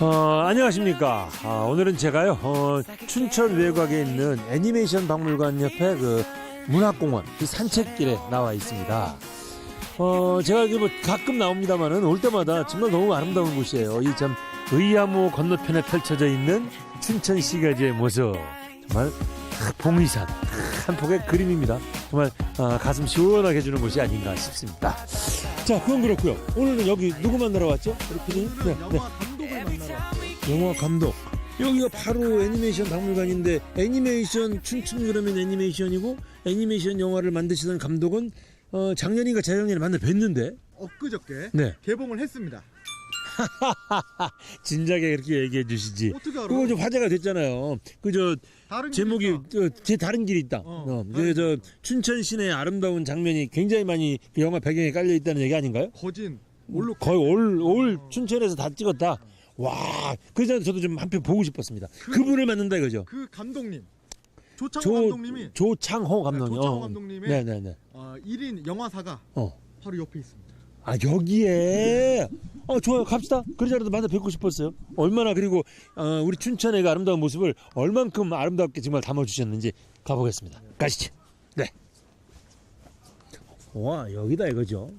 안녕하십니까. 오늘은 제가요, 춘천 외곽에 있는 애니메이션 박물관 옆에 그 문학공원 그 산책길에 나와 있습니다. 제가 이게 뭐 가끔 나옵니다만은 올 때마다 정말 너무 아름다운 곳이에요. 이 참 의암호 건너편에 펼쳐져 있는 춘천 시가지의 모습. 정말 봉의산 한 폭의 그림입니다. 정말 가슴 시원하게 해주는 곳이 아닌가 싶습니다. 자, 그건 그렇고요. 오늘은 여기 누구 만나러 왔죠? 우리 PD님? 네. 영화 감독을 만나러 왔어요. 영화 감독. 여기가 바로 애니메이션 박물관인데 애니메이션 춘천 그러면 애니메이션이고 애니메이션 영화를 만드시던 감독은 작년인가 재작년에 만나 뵀는데 엊그저께 네. 개봉을 했습니다. 진작에 그렇게 얘기해 주시지. 어떻게 알아? 그거 좀 화제가 됐잖아요. 그저 다른 제목이 제 다른 길이 있다. 저 춘천 시내의 아름다운 장면이 굉장히 많이 그 영화 배경에 깔려 있다는 얘기 아닌가요? 거진 올로 거의 올 춘천에서 다 찍었다. 와, 그래서 저도 좀 한 편 보고 싶었습니다. 그분을 만난다 이거죠. 그 감독님 조창호 감독님이 조창호 감독님. 조창호 감독님의 네네네. 1인 영화사가 바로 옆에 있습니다. 아, 여기에 좋아요, 갑시다. 그러자라도 만나 뵙고 싶었어요. 얼마나, 그리고 우리 춘천의 그 아름다운 모습을 얼만큼 아름답게 정말 담아주셨는지 가보겠습니다. 가시죠. 네. 와, 여기다 이거죠.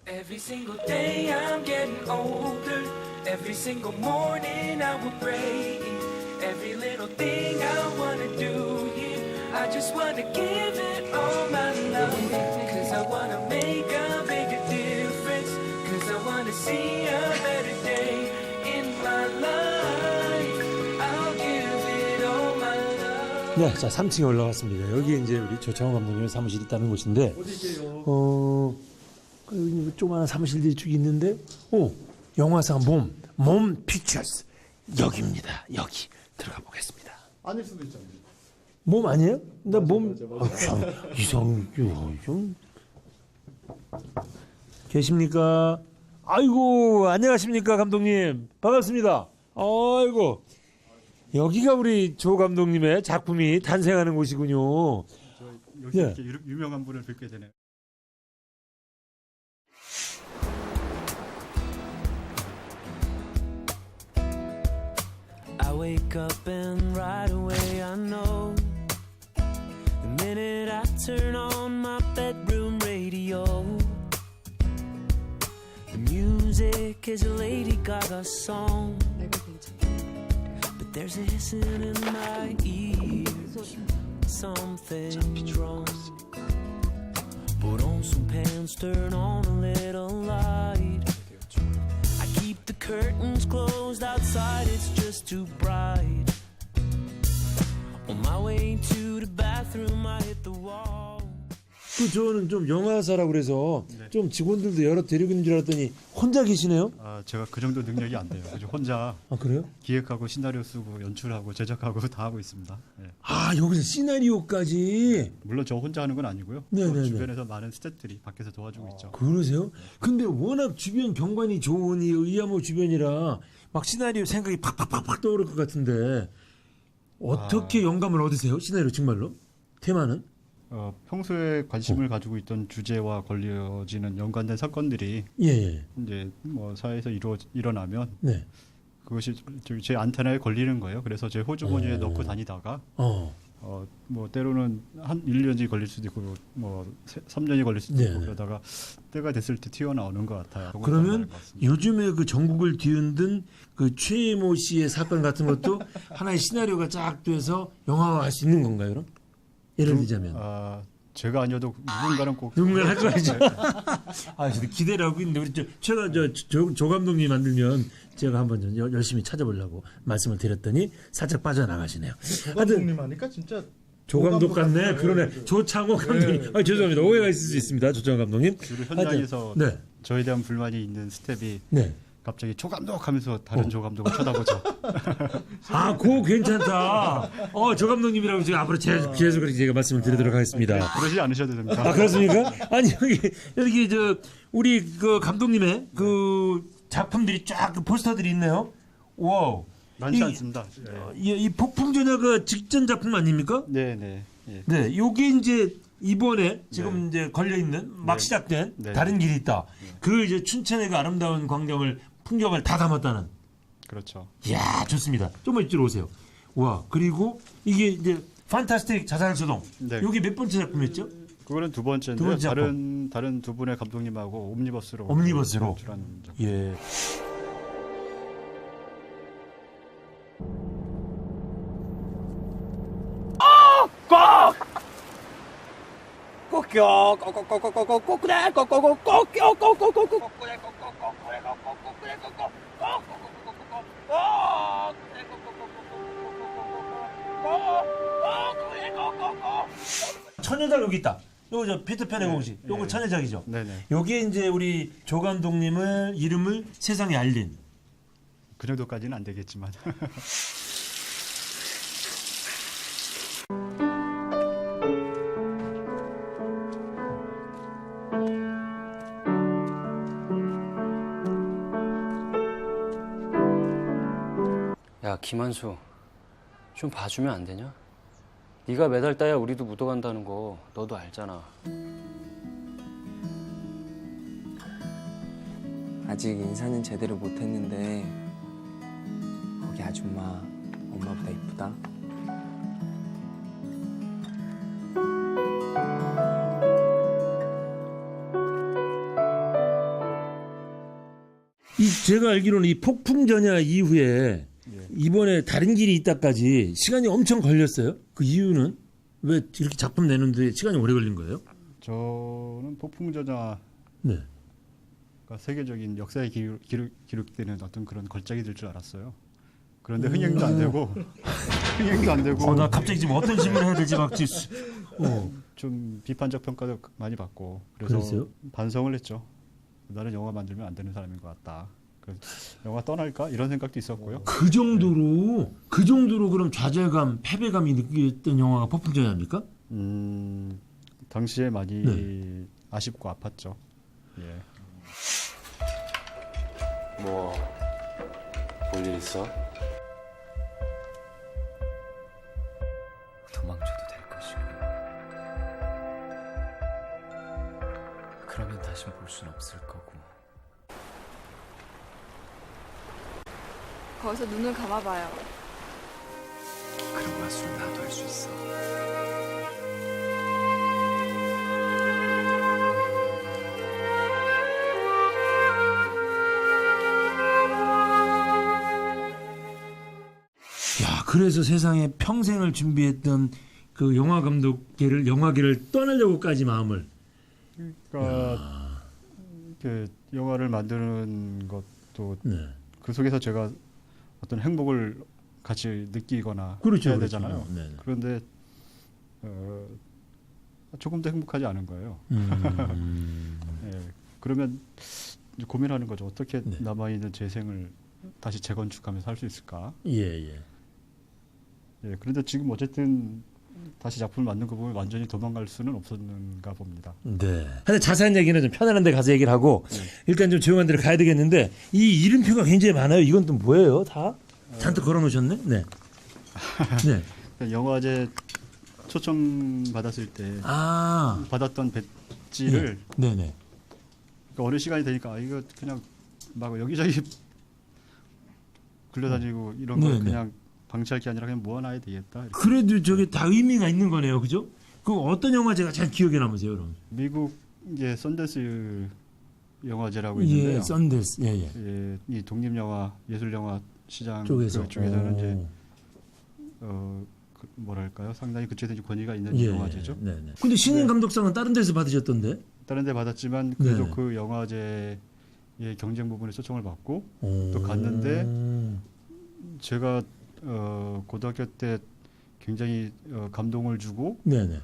Every single day I'm getting older. Every single morning I will pray. Every little thing I wanna do here, I just wanna give it all my love. Cause I wanna make a bigger difference. Cause I wanna see a better day in my life. I'll give it all my love. 네, 자, 3층에 올라갔습니다. 여기 이제 우리 조창호 감독님의 사무실이 있다는 곳인데, 어디게요? 여기 조그마한 사무실들이 쭉 있는데, 영화상 몸 피처스. 여기입니다. 여기. 들어가 보겠습니다. 아닐 수도 있잖아요. 몸 아니에요? 나 몸, 맞아. 좀. 계십니까? 아이고, 안녕하십니까, 감독님. 반갑습니다. 아이고, 여기가 우리 조 감독님의 작품이 탄생하는 곳이군요. 여기 네. 이렇게 유명한 분을 뵙게 되네요. I wake up and right away I know the minute I turn on my bedroom radio, the music is a Lady Gaga song, but there's a hissing in my ears, something's wrong. Put on some pants, turn on a little light. I keep the curtains closed outside, it's just too bright. On my way to the bathroom, I hit the wall. 저는 좀 영화사라고 그래서 네. 좀 직원들도 여러 데리고 있는 줄 알았더니 혼자 계시네요? 제가 그 정도 능력이 안 돼요. 그래서 혼자 아, 그래요? 기획하고 시나리오 쓰고 연출하고 제작하고 다 하고 있습니다. 네. 아, 여기서 시나리오까지. 물론 저 혼자 하는 건 아니고요. 네네네. 또 주변에서 많은 스태프들이 밖에서 도와주고 있죠. 그러세요? 근데 워낙 주변 경관이 좋은 이 의암호 주변이라 막 시나리오 생각이 팍팍팍팍 떠오를 것 같은데 어떻게 영감을 얻으세요? 시나리오 정말로? 테마는? 평소에 관심을 가지고 있던 주제와 걸려지는 연관된 사건들이 예. 이제 뭐 사회에서 일어나면 네. 그것이 제 안테나에 걸리는 거예요. 그래서 제 호주머니에 넣고 다니다가 뭐 때로는 한 1년이 걸릴 수도 있고 뭐 3년이 걸릴 수도 있고 네. 그러다가 때가 됐을 때 튀어나오는 것 같아요. 그러면 요즘에 그 전국을 뒤흔든 그 최모 씨의 사건 같은 것도 하나의 시나리오가 쫙 돼서 영화화할 수 있는 건가요, 그럼? 예를 들자면. 제가 아니어도 누군가는 꼭 누군가 할 거죠. 저도 기대를 하고 있는데 우리 제가 조 감독님이 만들면 제가 한번 좀 열심히 찾아보려고 말씀을 드렸더니 살짝 빠져나가시네요. 조 감독님 하니까 진짜 조 감독 같네. 같아요. 그러네. 조창호 감독님. 네. 죄송합니다. 오해가 있을 수 있습니다. 조창호 감독님. 주로 현장에서 네. 저에 대한 불만이 있는 스텝이 네. 갑자기 조 감독 하면서 다른 조 감독을 쳐다보죠. 그거 괜찮다. 조 감독님이라고 지금 앞으로 계속 그렇게 제가 말씀을 드리도록 하겠습니다. 그러지 않으셔도 됩니다. 그렇습니까? 아니, 여기 우리 그 감독님의 그 작품들이 쫙 그 포스터들이 있네요. 와우. 많지 않습니다. 이 폭풍전야 그 직전 작품 아닙니까? 네. 네, 요게 이제 이번에 지금 네. 이제 걸려 있는 막 네. 시작된 네. 다른 길이 있다. 그 이제 춘천의 그 아름다운 풍경을 다 담았다는. 그렇죠. 이야, 좋습니다. 좀만 이쪽으로 오세요. 와, 그리고 이게 이제 판타스틱 자살 소동. 네. 여기 몇 번째 작품이었죠? 그거는 두 번째인데요. 두 번째 다른 두 분의 감독님하고 옴니버스로 연출한 작품. 예. 천여작 여기 있다. 요거 저 피터팬의 공식. 요거 예. 천여작이죠. 네네. 여기에 이제 우리 조 감독님을 이름을 세상에 알린. 그 정도까지는 안 되겠지만. 야, 김한수, 좀 봐주면 안 되냐? 네가 매달 따야 우리도 묻어간다는 거 너도 알잖아. 아직 인사는 제대로 못했는데 거기 아줌마 엄마보다 이쁘다. 제가 알기로는 이 폭풍 전야 이후에 이번에 다른 길이 있다까지 시간이 엄청 걸렸어요. 그 이유는 왜 이렇게 작품 내는데 시간이 오래 걸린 거예요? 저는 폭풍전야가 네. 세계적인 역사에 기록되는 어떤 그런 걸작이 될 줄 알았어요. 그런데 흥행도 안 되고 흥행도 안 되고 나 갑자기 지금 어떤 질문을 해야 될지 막 좀 비판적 평가도 많이 받고 그래서 그랬어요? 반성을 했죠. 나는 영화 만들면 안 되는 사람인 것 같다. 그래서 영화 떠날까 이런 생각도 있었고요. 그 정도로 그럼 좌절감, 패배감이 느꼈던 영화가 폭풍 전야입니까? 당시에 많이 네. 아쉽고 아팠죠. 예. 뭐, 볼 일 있어? 도망쳐도 될 것이고 그러면 다시 볼 순 없을 거고. 거기서 눈을 감아봐요. 그런 맛술은 나도 할 수 있어. 야, 그래서 세상에 평생을 준비했던 그 영화계를 떠나려고까지 마음을. 그러니까 그 영화를 만드는 것도 네. 그 속에서 제가 어떤 행복을 같이 느끼거나 그렇죠, 해야 그렇죠. 되잖아요. 네, 네. 그런데 조금도 행복하지 않은 거예요. 예, 그러면 이제 고민하는 거죠. 어떻게 네. 남아있는 제 생을 다시 재건축하면서 할 수 있을까? 예. 예, 그런데 지금 어쨌든 다시 작품을 만든 거 보면 완전히 도망갈 수는 없었는가 봅니다. 네. 하여튼 자세한 얘기는 좀 편안한 데 가서 얘기를 하고 일단 좀 조용한 데로 가야 되겠는데 이 이름표가 굉장히 많아요. 이건 또 뭐예요? 다 잔뜩 걸어 놓으셨네. 네. 네. 그러니까 영화제 초청 받았을 때 아. 받았던 배지를 네. 그러니까 어느 시간이 되니까 이거 그냥 막 여기저기 굴려다니고 이런 걸 네, 네. 그냥 방치할 게 아니라 그냥 모아놔야 되겠다. 이렇게. 그래도 저게 다 의미가 있는 거네요. 그죠? 그 어떤 영화제가 잘 기억에 남으세요, 그럼? 미국 이제 썬댄스 영화제라고 있는데요. 예, 썬데스. 예. 예, 이 독립 영화, 예술 영화 시장 쪽에서. 그쪽에서는 이제 오. 뭐랄까요? 상당히 그쪽에서 이제 권위가 있는 예. 영화제죠. 네. 근데 신인 감독상은 다른 데서 받으셨던데? 다른 데 받았지만 그래도 네. 그 영화제의 경쟁 부분에 초청을 받고 오. 또 갔는데 제가 고등학교 때 굉장히 감동을 주고 네네.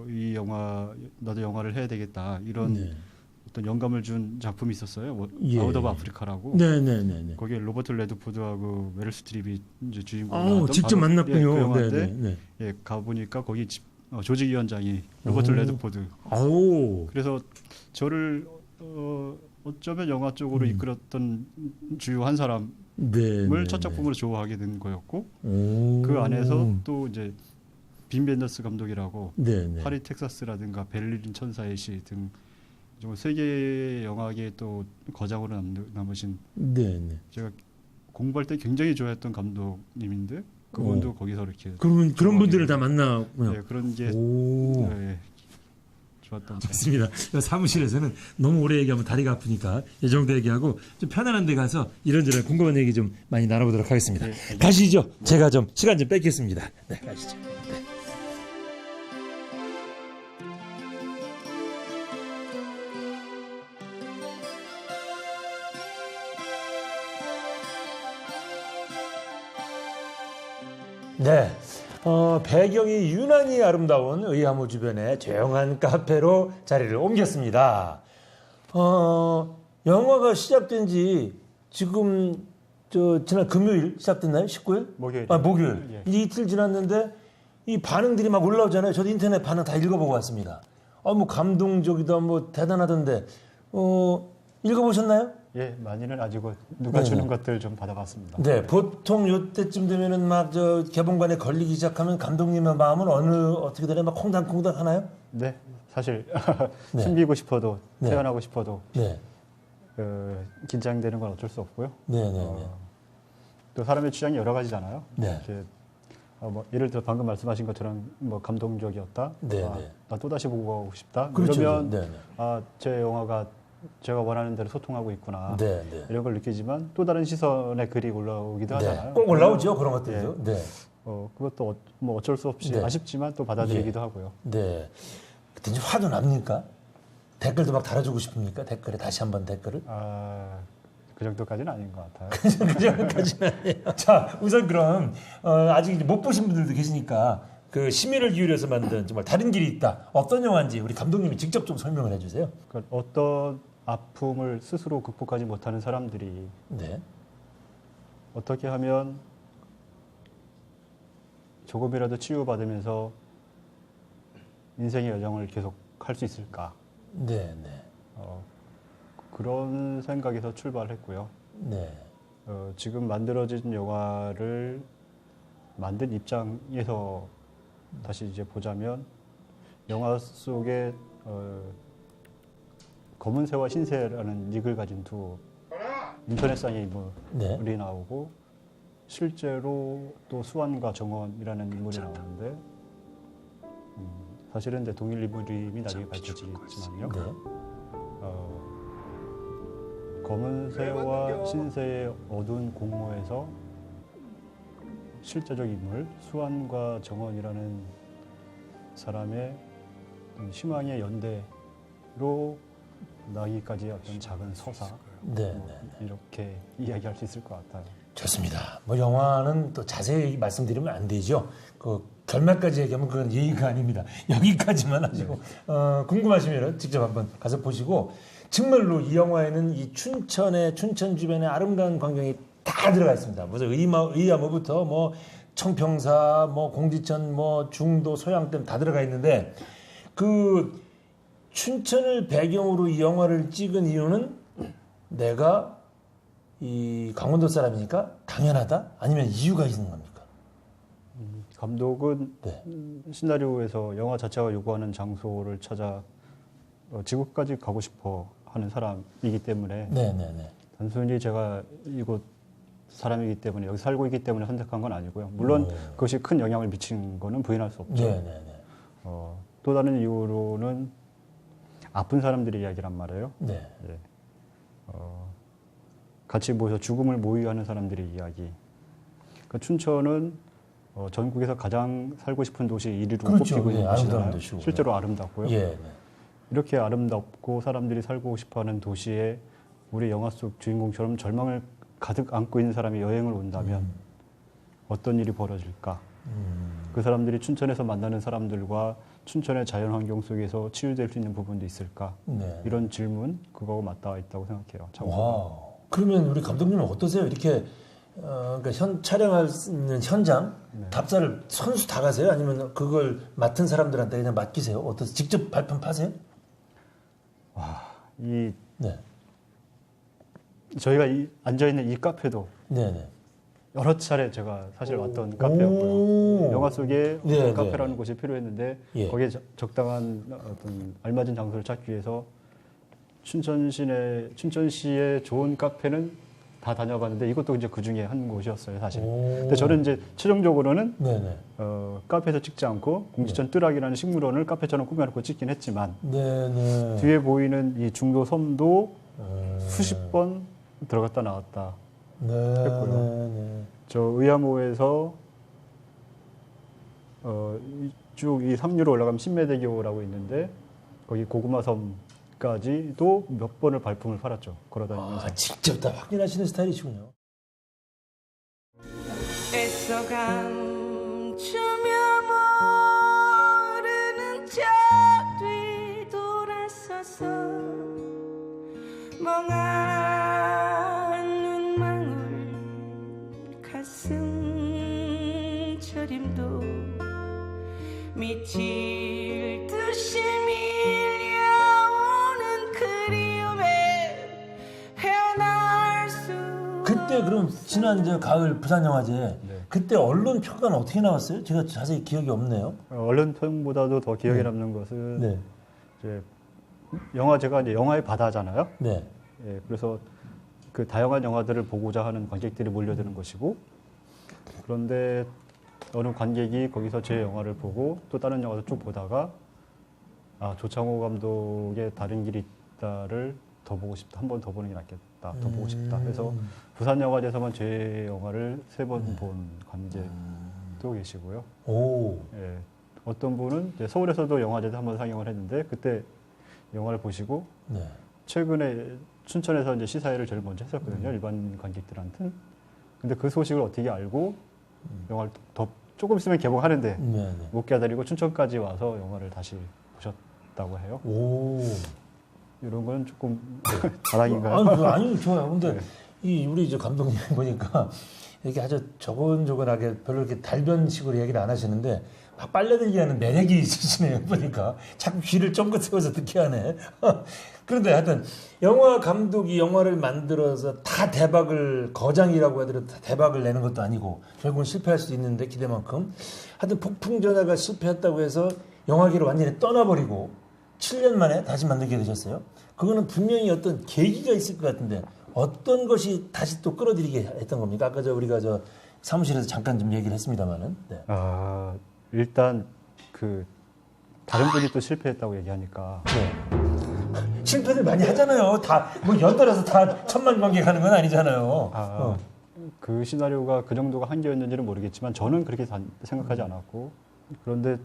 이 영화 나도 영화를 해야 되겠다 이런 네. 어떤 영감을 준 작품이 있었어요. 예. 아웃 오브 아프리카라고. 네네네. 거기에 로버트 레드포드하고 메릴 스트립이 이제 주인공. 아, 직접 그 만났군요. 영화인데 네네. 예, 가 보니까 거기 조직위원장이 로버트 오. 레드포드. 오. 그래서 저를 어쩌면 영화 쪽으로 이끌었던 주요 한 사람을 네. 첫 작품으로 좋아하게 된 거였고 오. 그 안에서 또 이제 빈 벤더스 감독이라고 네네. 파리 텍사스라든가 베를린 천사의 시 등 정말 세계 영화계의 또 거장으로 남으신 네네. 제가 공부할 때 굉장히 좋아했던 감독님인데 그분도 거기서 이렇게 그러면 그런 분들을 다 만나군요. 네, 그런 게 오. 네, 좋았던 것 좋습니다. 사무실에서는 너무 오래 얘기하면 다리가 아프니까 이 정도 얘기하고 좀 편안한 데 가서 이런저런 궁금한 얘기 좀 많이 나눠보도록 하겠습니다. 가시죠. 제가 좀 시간 좀 뺏겠습니다. 네, 가시죠. 네. 배경이 유난히 아름다운 의암호 주변의 조용한 카페로 자리를 옮겼습니다. 영화가 시작된 지 지금 지난 금요일 시작됐나요? 19일? 목요일. 목요일. 예. 이제 이틀 지났는데 이 반응들이 막 올라오잖아요. 저도 인터넷 반응 다 읽어보고 왔습니다. 뭐 감동적이다, 뭐 대단하던데. 읽어보셨나요? 예, 많이는 아니고 누가 주는 것들 좀 받아봤습니다. 네, 보통 요때쯤 되면은 막 개봉관에 걸리기 시작하면 감독님의 마음은 어떻게 되나요? 막 콩당콩당 하나요? 네, 사실 네. 숨기고 싶어도 네. 태어나고 싶어도 네, 긴장되는 건 어쩔 수 없고요. 네, 네, 또 사람의 취향이 여러 가지잖아요. 네. 이렇게 뭐 예를 들어 방금 말씀하신 것처럼 뭐 감동적이었다. 네, 나 또 다시 보고 가고 싶다. 그렇죠. 이러면 네, 네. 제 영화가 제가 원하는 대로 소통하고 있구나. 네, 네. 이런 걸 느끼지만 또 다른 시선의 글이 올라오기도 하잖아요. 꼭 올라오죠, 그런 것들도. 네, 그것도 뭐 어쩔 수 없이 네. 아쉽지만 또 받아들이기도 하고요. 네. 그때 이제 화도 납니까? 댓글도 막 달아주고 싶습니까? 댓글에 다시 한번 댓글을? 그 정도까지는 아닌 것 같아요. 그 정도까지는 아니에요. 자, 우선 그럼 아직 이제 못 보신 분들도 계시니까 그 심혈을 기울여서 만든 정말 다른 길이 있다. 어떤 영화인지 우리 감독님이 직접 좀 설명을 해주세요. 그러니까 어떤 아픔을 스스로 극복하지 못하는 사람들이 네, 어떻게 하면 조금이라도 치유받으면서 인생의 여정을 계속 할 수 있을까? 네, 네, 그런 생각에서 출발했고요. 네, 지금 만들어진 영화를 만든 입장에서 다시 이제 보자면 영화 속에 검은새와 흰새라는 닉을 가진 두 인터넷상의 인물이 네. 나오고 실제로 또 수완과 정원이라는 인물이 나오는데 사실은 동일 인물임이 나중에 밝혀지겠지만요. 네. 검은새와 흰새의 어두운 공모에서 실제적 인물 수완과 정원이라는 사람의 희망의 연대로 나기까지의 어떤 작은 서사 네, 네. 이렇게 이야기할 수 있을 것 같아요. 좋습니다. 뭐 영화는 또 자세히 말씀드리면 안 되죠. 그 결말까지 얘기하면 그건 예의가 아닙니다. 여기까지만 하시고 궁금하시면 직접 한번 가서 보시고 정말로 이 영화에는 이 춘천 주변의 아름다운 광경이 다 들어가 있습니다. 무슨 의암호부터 뭐 청평사, 뭐 공지천, 뭐 중도, 소양댐 다 들어가 있는데 그 춘천을 배경으로 이 영화를 찍은 이유는 내가 이 강원도 사람이니까 당연하다? 아니면 이유가 있는 겁니까? 감독은 네. 시나리오에서 영화 자체가 요구하는 장소를 찾아 지구까지 가고 싶어 하는 사람이기 때문에 네네네. 단순히 제가 이곳 사람이기 때문에 여기 살고 있기 때문에 선택한 건 아니고요. 물론 그것이 큰 영향을 미친 거는 부인할 수 없죠. 네네네. 또 다른 이유로는 아픈 사람들의 이야기란 말이에요. 네. 예. 같이 모여서 죽음을 모의하는 사람들의 이야기. 그러니까 춘천은 전국에서 가장 살고 싶은 도시 1위로 그렇죠. 꼽히고 있는 예, 아름다운 도시잖아요. 도시고. 실제로 아름답고요. 예. 네. 이렇게 아름답고 사람들이 살고 싶어하는 도시에 우리 영화 속 주인공처럼 절망을 가득 안고 있는 사람이 여행을 온다면 어떤 일이 벌어질까? 그 사람들이 춘천에서 만나는 사람들과 춘천의 자연환경 속에서 치유될 수 있는 부분도 있을까? 네. 이런 질문 그거하고 맞닿아 있다고 생각해요. 장소가. 와. 그러면 우리 감독님은 어떠세요? 이렇게 그러니까 촬영할 수 있는 현장 답사를 선수 다 가세요? 아니면 그걸 맡은 사람들한테 그냥 맡기세요? 어떠세요? 직접 발품 파세요? 이 네. 저희가 앉아 있는 이 카페도 네네. 여러 차례 제가 사실 왔던 오. 카페였고요. 영화 속에 네, 어떤 네. 카페라는 곳이 필요했는데 예. 거기에 적당한 어떤 알맞은 장소를 찾기 위해서 춘천시의 좋은 카페는 다 다녀봤는데 이것도 이제 그 중에 한 곳이었어요, 사실. 오. 근데 저는 이제 최종적으로는 네네. 카페에서 찍지 않고 공지천 뜰악이라는 식물원을 카페처럼 꾸며놓고 찍긴 했지만 네네. 뒤에 보이는 이 중도 섬도 수십 번 들어갔다 나왔다 네. 했고요. 네. 저 의암호에서 쭉 이 상류로 올라가면 신매대교라고 있는데 거기 고구마섬까지도 몇 번을 발품을 팔았죠. 걸어다니면서. 아, 직접 다 확인하시는 스타일이시군요. 애써 감추며 모르는 척 뒤돌아서서 멍한 눈망울 가슴 저림도 미칠 듯이 밀려오는 그리움에 헤어날 수 그때 그럼 지난 저 가을 부산영화제 네. 그때 언론 평가는 어떻게 나왔어요? 제가 자세히 기억이 없네요. 언론 평보다도 더 기억에 남는 것은 네. 이제 영화제가 이제 영화의 바다잖아요. 네. 예, 그래서 그 다양한 영화들을 보고자 하는 관객들이 몰려드는 것이고 그런데 어느 관객이 거기서 제 영화를 보고 또 다른 영화도 쭉 보다가 아 조창호 감독의 다른 길이 있다를 더 보고 싶다. 한 번 더 보는 게 낫겠다. 더 보고 싶다. 그래서 부산 영화제에서만 제 영화를 3번 본 관객도 계시고요. 오. 예, 어떤 분은 이제 서울에서도 영화제에서 한번 상영을 했는데 그때 영화를 보시고 네. 최근에 춘천에서 이제 시사회를 제일 먼저 했었거든요. 일반 관객들한테. 근데 그 소식을 어떻게 알고 영화를 더 조금 있으면 개봉하는데 네. 못 기다리고 춘천까지 와서 영화를 다시 보셨다고 해요. 오. 이런 건 조금 자랑인가요? 아니 좋아요. 근데 이 우리 저 감독님 보니까 이렇게 아주 조곤조곤하게 별로 이렇게 달변식으로 얘기를 안 하시는데 막 빨려들기 하는 매력이 있으시네요. 보니까 자꾸 귀를 쫑긋 세워서 듣게 하네. 그런데 하여튼 영화 감독이 영화를 만들어서 다 대박을 거장이라고 하더라도 다 대박을 내는 것도 아니고 결국은 실패할 수도 있는데 기대만큼 하여튼 폭풍전야가 실패했다고 해서 영화계를 완전히 떠나버리고 7년 만에 다시 만들게 되셨어요. 그거는 분명히 어떤 계기가 있을 것 같은데 어떤 것이 다시 또 끌어들이게 했던 겁니까? 아까 우리가 사무실에서 잠깐 좀 얘기를 했습니다만은. 네. 아, 일단 그 다른 분이 또 실패했다고 얘기하니까 네. 실패를 많이 하잖아요. 다 뭐 연달아서 다 1000만 관객 하는 건 아니잖아요. 그 시나리오가 그 정도가 한계였는지는 모르겠지만 저는 그렇게 생각하지 않았고 그런데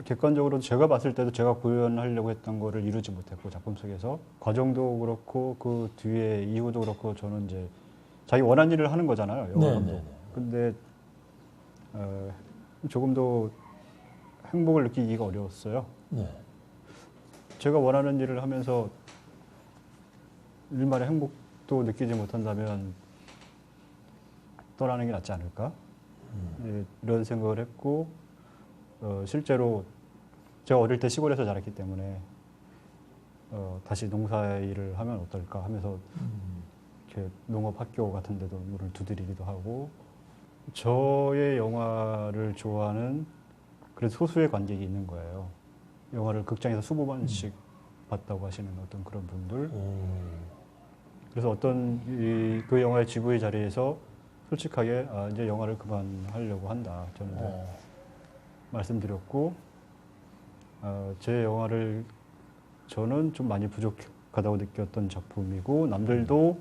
객관적으로 제가 봤을 때도 제가 구현하려고 했던 거를 이루지 못했고 작품 속에서 과정도 그렇고 그 뒤에 이후도 그렇고 저는 이제 자기 원하는 일을 하는 거잖아요. 영화감도. 네. 근데 조금 더 행복을 느끼기가 어려웠어요. 네. 제가 원하는 일을 하면서 일말의 행복도 느끼지 못한다면 떠나는 게 낫지 않을까? 네, 이런 생각을 했고 실제로 제가 어릴 때 시골에서 자랐기 때문에 다시 농사 일을 하면 어떨까 하면서 이렇게 농업학교 같은 데도 문을 두드리기도 하고 저의 영화를 좋아하는 그래서 소수의 관객이 있는 거예요. 영화를 극장에서 20번씩 봤다고 하시는 어떤 그런 분들. 그래서 어떤 그 영화의 GV 자리에서 솔직하게 이제 영화를 그만하려고 한다. 저는 말씀드렸고 제 영화를 저는 좀 많이 부족하다고 느꼈던 작품이고 남들도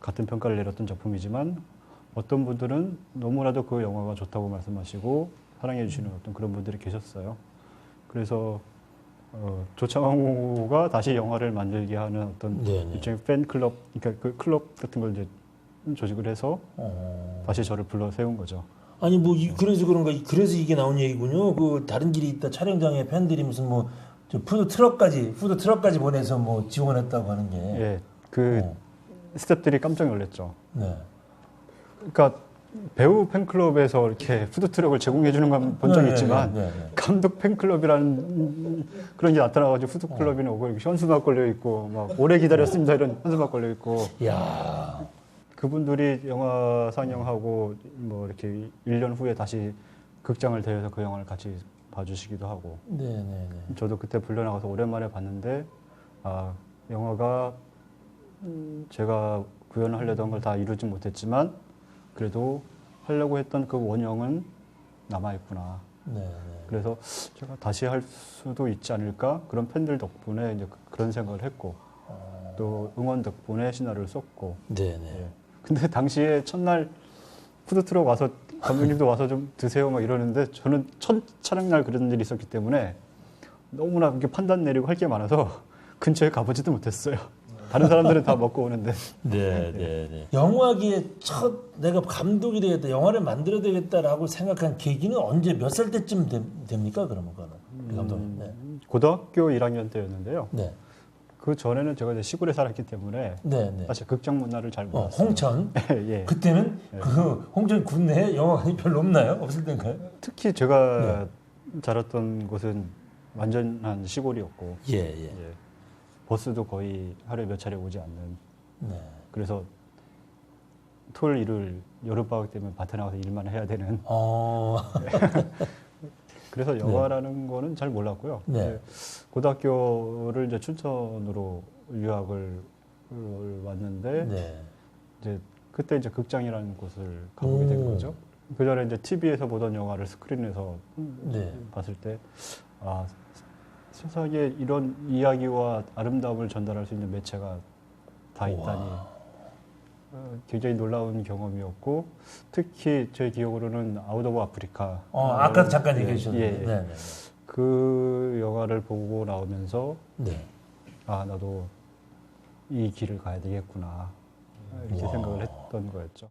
같은 평가를 내렸던 작품이지만 어떤 분들은 너무나도 그 영화가 좋다고 말씀하시고 사랑해 주시는 어떤 그런 분들이 계셨어요. 그래서 조창호가 다시 영화를 만들게 하는 어떤 일종의 팬클럽, 그러니까 그 클럽 같은 걸 이제 조직을 해서 다시 저를 불러 세운 거죠. 아니 뭐 그래서 그런가 그래서 이게 나온 얘기군요. 그 다른 길이 있다 촬영장에 팬들이 무슨 뭐 푸드 트럭까지 보내서 뭐 지원했다고 하는 게. 예, 그 스태프들이 깜짝 놀랐죠. 네. 그러니까 배우 팬클럽에서 이렇게 푸드트럭을 제공해 주는 건 본 적이 있지만 감독 팬클럽이라는 그런 게 나타나가지고 푸드클럽이나 오고 이렇게 현수막 걸려 있고 막 오래 기다렸습니다 이런 현수막 걸려 있고. 야. 그분들이 영화 상영하고 뭐 이렇게 1년 후에 다시 극장을 대여해서 그 영화를 같이 봐주시기도 하고. 네네네. 저도 그때 불려 나가서 오랜만에 봤는데 영화가 제가 구현하려던 걸 다 이루지 못했지만 그래도 하려고 했던 그 원형은 남아있구나. 네. 그래서 제가 다시 할 수도 있지 않을까? 그런 팬들 덕분에 이제 그런 생각을 했고 또 응원 덕분에 시나리오를 썼고. 네. 예. 근데 당시에 첫날 푸드트럭 와서 감독님도 와서 좀 드세요 막 이러는데 저는 첫 촬영날 그런 일이 있었기 때문에 너무나 이렇게 판단 내리고 할 게 많아서 근처에 가보지도 못했어요. 다른 사람들은 다 먹고 오는데. 네. 영화계에 첫 내가 감독이 되겠다, 영화를 만들어야 되겠다라고 생각한 계기는 언제 몇 살 때쯤 됩니까? 그러면 그거는 우리 감독님. 네. 고등학교 1학년 때였는데요. 네. 그 전에는 제가 이제 시골에 살았기 때문에 네. 사실 극장 문화를 잘 몰랐어요. 홍천. 예. 그때는 그 홍천 군내에 영화관이 별로 없나요? 없을 때인가요? 특히 제가 자랐던 곳은 완전한 시골이었고 예. 예. 버스도 거의 하루에 몇 차례 오지 않는. 네. 그래서 토요일 일요일 여름방학 때문에 밭에 나가서 일만 해야 되는. 그래서 영화라는 거는 잘 몰랐고요. 네. 고등학교를 이제 춘천으로 유학을 왔는데 네. 이제 그때 이제 극장이라는 곳을 가보게 된 거죠. 그 전에 이제 TV에서 보던 영화를 스크린에서 네. 봤을 때 아, 세상에 이런 이야기와 아름다움을 전달할 수 있는 매체가 다 있다니 굉장히 놀라운 경험이었고 특히 제 기억으로는 아웃 오브 아프리카. 아까 잠깐 얘기해 예, 주셨는데. 예. 네. 그 영화를 보고 나오면서 네. 아 나도 이 길을 가야 되겠구나 이렇게 와. 생각을 했던 거였죠.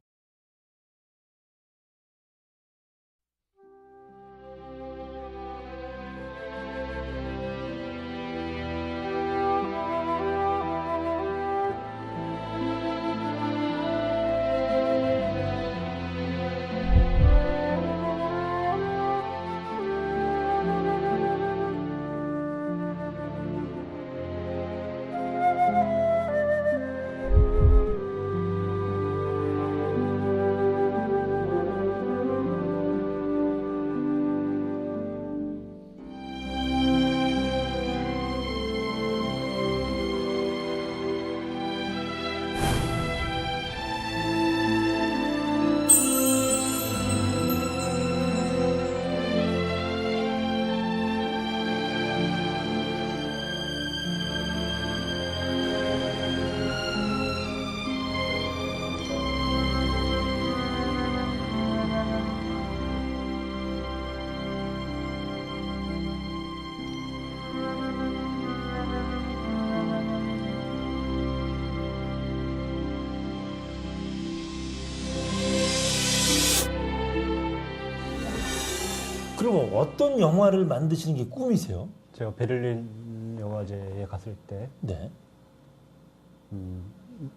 그럼 어떤 영화를 만드시는 게 꿈이세요? 제가 베를린 영화제에 갔을 때 네.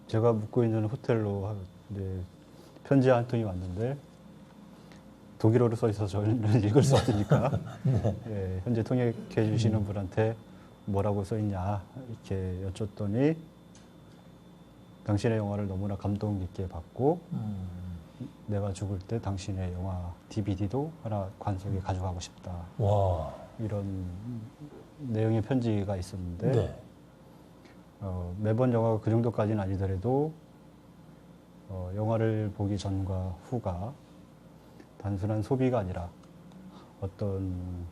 제가 묵고 있는 호텔로 이제 편지 한 통이 왔는데 독일어로 써 있어서 저는 읽을 수 없으니까 네. 예, 현재 통역해 주시는 분한테 뭐라고 써 있냐 이렇게 여쭸더니 당신의 영화를 너무나 감동 깊게 봤고 내가 죽을 때 당신의 영화 DVD도 하나 관석에 가져가고 싶다. 와. 이런 내용의 편지가 있었는데 네. 매번 영화가 그 정도까지는 아니더라도 영화를 보기 전과 후가 단순한 소비가 아니라 어떤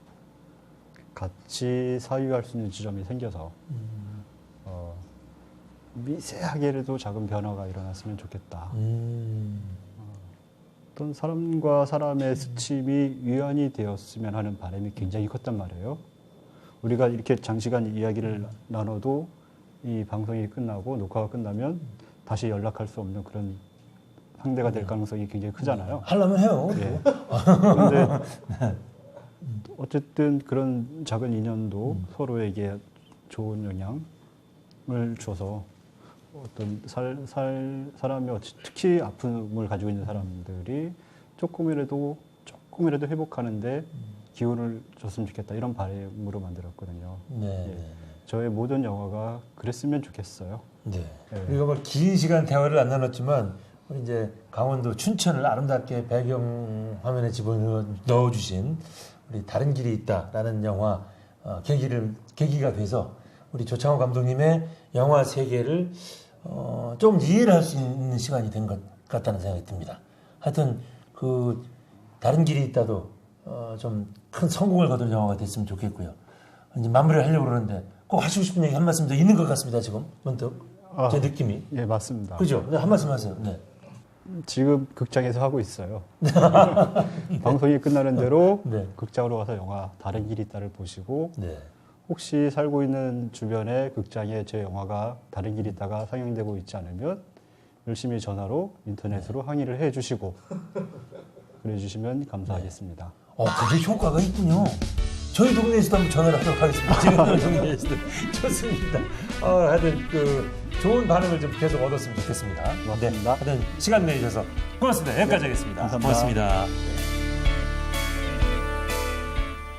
같이 사유할 수 있는 지점이 생겨서 미세하게라도 작은 변화가 일어났으면 좋겠다. 어떤 사람과 사람의 스침이 위안이 되었으면 하는 바람이 굉장히 컸단 말이에요. 우리가 이렇게 장시간 이야기를 나눠도 이 방송이 끝나고 녹화가 끝나면 다시 연락할 수 없는 그런 상대가 될 가능성이 굉장히 크잖아요. 하려면 해요. 예. 그런데 어쨌든 그런 작은 인연도 서로에게 좋은 영향을 줘서 어떤 사람이 특히 아픔을 가지고 있는 사람들이 조금이라도 회복하는데 기운을 줬으면 좋겠다 이런 바람으로 만들었거든요. 네. 예. 저의 모든 영화가 그랬으면 좋겠어요. 네. 예. 우리가 뭐 긴 시간 대화를 안 나눴지만 우리 이제 강원도 춘천을 아름답게 배경 화면에 집어넣어 주신 우리 다른 길이 있다라는 영화 계기가 돼서 우리 조창호 감독님의 영화 세계를 좀 이해를 할 수 있는 시간이 된 것 같다는 생각이 듭니다. 하여튼 그 다른 길이 있다도 좀 큰 성공을 거둔 영화가 됐으면 좋겠고요. 이제 마무리를 하려고 그러는데 꼭 하시고 싶은 얘기 한 말씀 더 있는 것 같습니다. 지금 문득 제 느낌이. 예, 맞습니다. 그죠? 네, 한 말씀 하세요. 네. 지금 극장에서 하고 있어요. 방송이 끝나는 대로 네. 극장으로 가서 영화 다른 길이 있다를 보시고 네. 혹시 살고 있는 주변에 극장에 제 영화가 다른 길이 있다가 상영되고 있지 않으면 열심히 전화로 인터넷으로 항의를 해주시고 그래 주시면 감사하겠습니다. 그게 효과가 있군요. 저희 동네에서도 한번 전화를 하도록 하겠습니다. 제가 사는 동네에서도. 좋습니다. 하여튼 그 좋은 반응을 좀 계속 얻었으면 좋겠습니다. 고맙습니다. 하여튼 시간 내주셔서 고맙습니다. 여기까지 하겠습니다. 감사합니다. 고맙습니다.